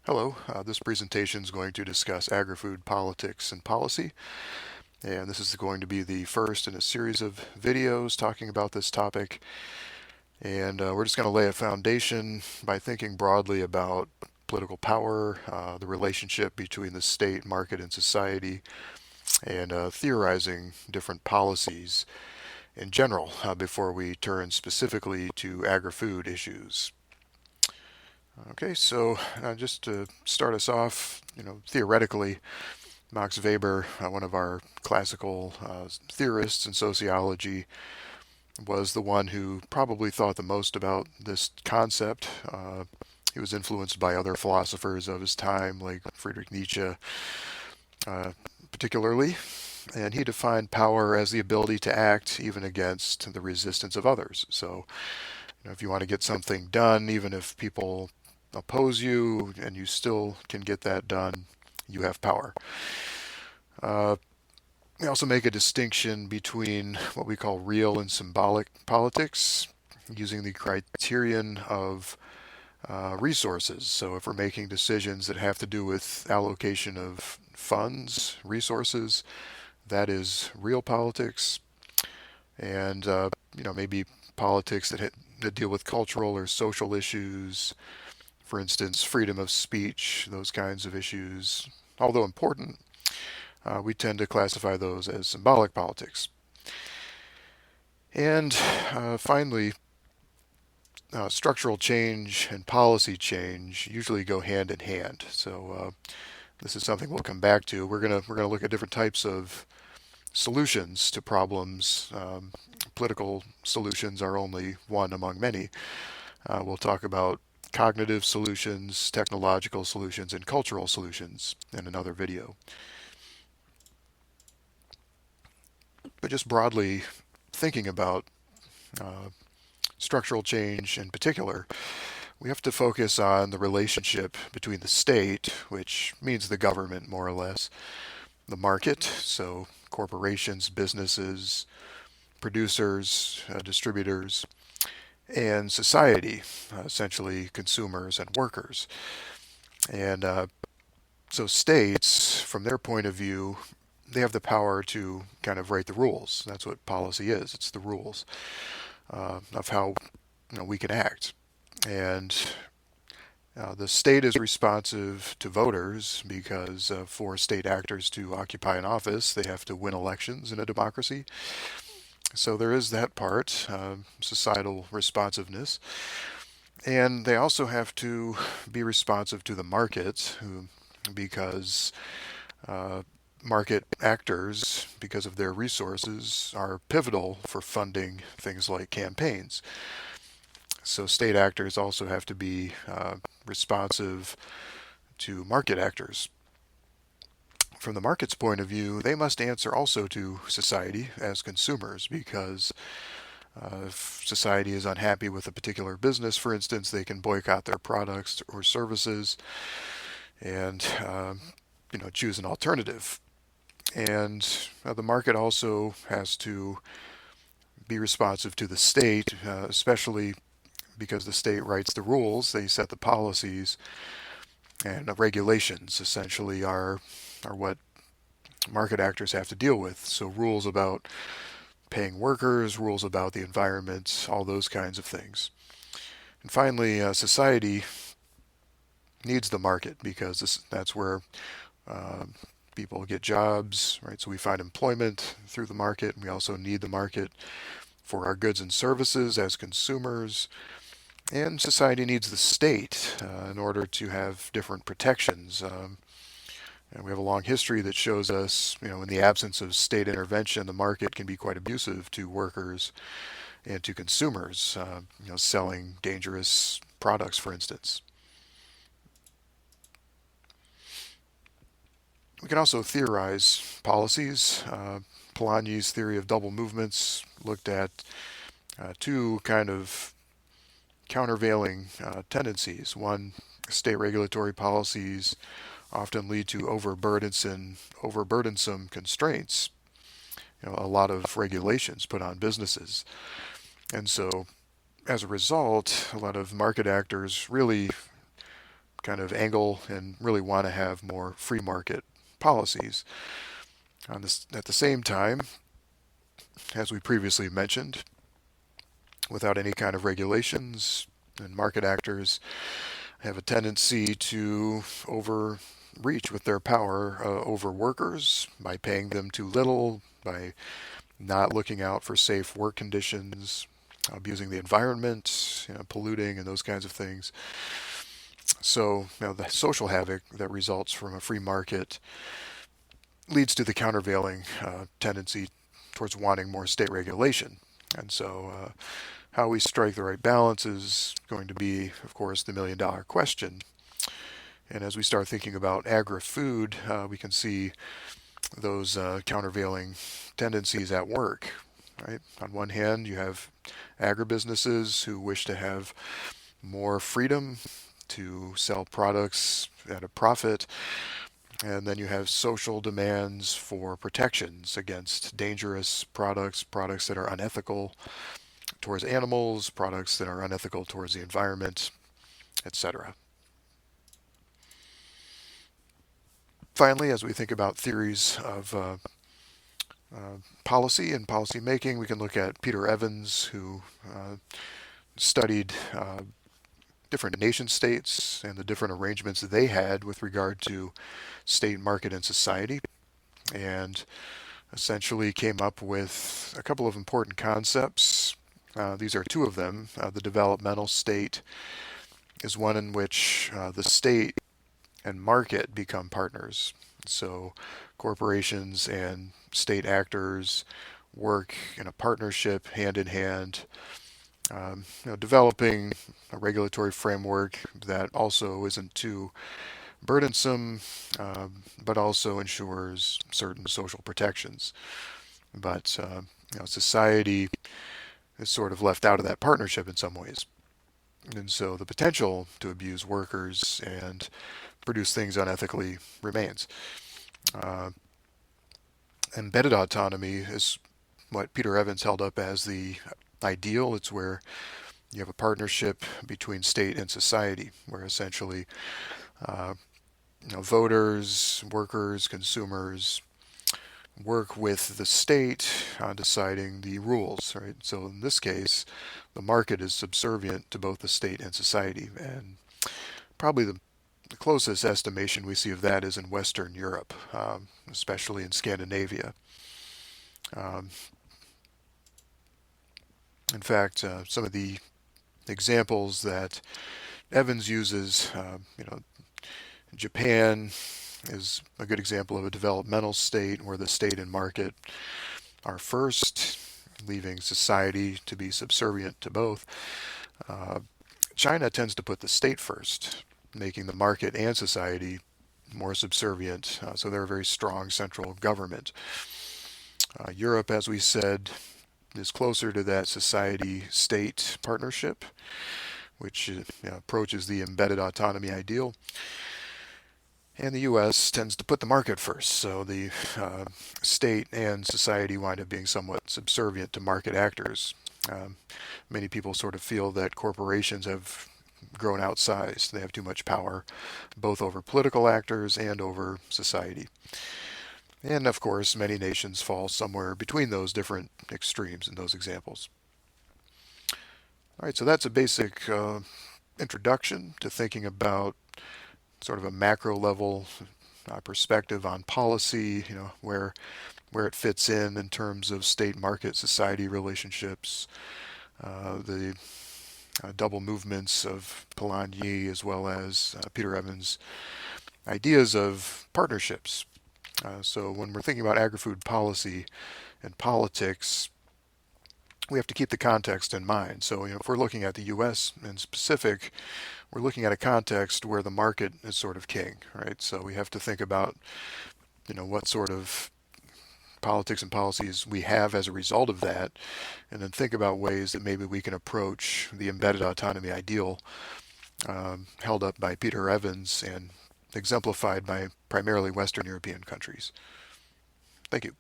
Hello, this presentation is going to discuss agri-food politics and policy, and this is going to be the first in a series of videos talking about this topic. And we're just going to lay a foundation by thinking broadly about political power, the relationship between the state, market, and society, and theorizing different policies in general before we turn specifically to agri-food issues. Okay, so just to start us off, theoretically, Max Weber, one of our classical theorists in sociology, was the one who probably thought the most about this concept. He was influenced by other philosophers of his time, like Friedrich Nietzsche, uh, particularly, and he defined power as the ability to act even against the resistance of others. So, if you want to get something done, even if people oppose you and you still can get that done, you have power. Uh, We also make a distinction between what we call real and symbolic politics, using the criterion of resources. So if we're making decisions that have to do with allocation of funds, resources, that is real politics. And maybe politics that deal with cultural or social issues, for instance, freedom of speech, those kinds of issues, although important, we tend to classify those as symbolic politics. And finally, structural change and policy change usually go hand in hand. So this is something we'll come back to. We're gonna look at different types of solutions to problems. Political solutions are only one among many. We'll talk about cognitive solutions, technological solutions, and cultural solutions in another video. But just broadly thinking about uh, structural change in particular, we have to focus on the relationship between the state, which means the government more or less, the market, so corporations, businesses, producers, distributors, and society, essentially consumers and workers. And so states, from their point of view, they have the power to kind of write the rules. That's what policy is. It's the rules of how we can act. And the state is responsive to voters because for state actors to occupy an office, they have to win elections in a democracy. So there is that part, societal responsiveness. And they also have to be responsive to the market because uh, market actors, because of their resources, are pivotal for funding things like campaigns. So state actors also have to be responsive to market actors. From the market's point of view, they must answer also to society as consumers because if society is unhappy with a particular business, for instance, they can boycott their products or services and choose an alternative. And the market also has to be responsive to the state, especially because the state writes the rules, they set the policies, and regulations essentially are what market actors have to deal with. So rules about paying workers, rules about the environment, all those kinds of things. And finally, society needs the market because that's where uh, people get jobs, right? So we find employment through the market. We also need the market for our goods and services as consumers. And society needs the state in order to have different protections. And we have a long history that shows us, in the absence of state intervention, the market can be quite abusive to workers and to consumers, selling dangerous products, for instance. We can also theorize policies. Polanyi's theory of double movements looked at two kind of countervailing tendencies. One, state regulatory policies often lead to overburdensome constraints, a lot of regulations put on businesses. And so as a result, a lot of market actors really kind of angle and really want to have more free market policies. At the same time, as we previously mentioned, without any kind of regulations, and market actors have a tendency to overreach with their power over workers by paying them too little, by not looking out for safe work conditions, abusing the environment, polluting and those kinds of things. So, the social havoc that results from a free market leads to the countervailing tendency towards wanting more state regulation. And so, how we strike the right balance is going to be, of course, the $1 million question. And as we start thinking about agri-food, we can see those countervailing tendencies at work. Right? On one hand, you have agribusinesses who wish to have more freedom to sell products at a profit, and then you have social demands for protections against dangerous products, products that are unethical towards animals, products that are unethical towards the environment, etc. Finally, as we think about theories of policy and policy making, we can look at Peter Evans, who studied different nation states and the different arrangements that they had with regard to state, market, and society, and essentially came up with a couple of important concepts. These are two of them. The developmental state is one in which the state and market become partners. So corporations and state actors work in a partnership, hand in hand, developing a regulatory framework that also isn't too burdensome, but also ensures certain social protections. But society is sort of left out of that partnership in some ways. And so the potential to abuse workers and produce things unethically remains. Uh, Embedded autonomy is what Peter Evans held up as the ideal. It's where you have a partnership between state and society, where essentially voters, workers, consumers work with the state on deciding the rules, right? So in this case, the market is subservient to both the state and society, and probably the closest estimation we see of that is in Western Europe, especially in Scandinavia. Um, in fact, some of the examples that Evans uses, Japan is a good example of a developmental state where the state and market are first, leaving society to be subservient to both. Uh, China tends to put the state first, making the market and society more subservient. So they're a very strong central government. Europe, as we said, is closer to that society-state partnership, which approaches the embedded autonomy ideal. And the U.S. tends to put the market first, so the state and society wind up being somewhat subservient to market actors. Many people sort of feel that corporations have grown outsized. They have too much power, both over political actors and over society. And of course, many nations fall somewhere between those different extremes in those examples. All right, so that's a basic introduction to thinking about sort of a macro level perspective on policy, where it fits in terms of state market society relationships, the double movements of Polanyi as well as Peter Evans' ideas of partnerships. So when we're thinking about agri-food policy and politics, we have to keep the context in mind. So, if we're looking at the U.S. in specific, we're looking at a context where the market is sort of king, right? So we have to think about, what sort of politics and policies we have as a result of that, and then think about ways that maybe we can approach the embedded autonomy ideal held up by Peter Evans and exemplified by primarily Western European countries. Thank you.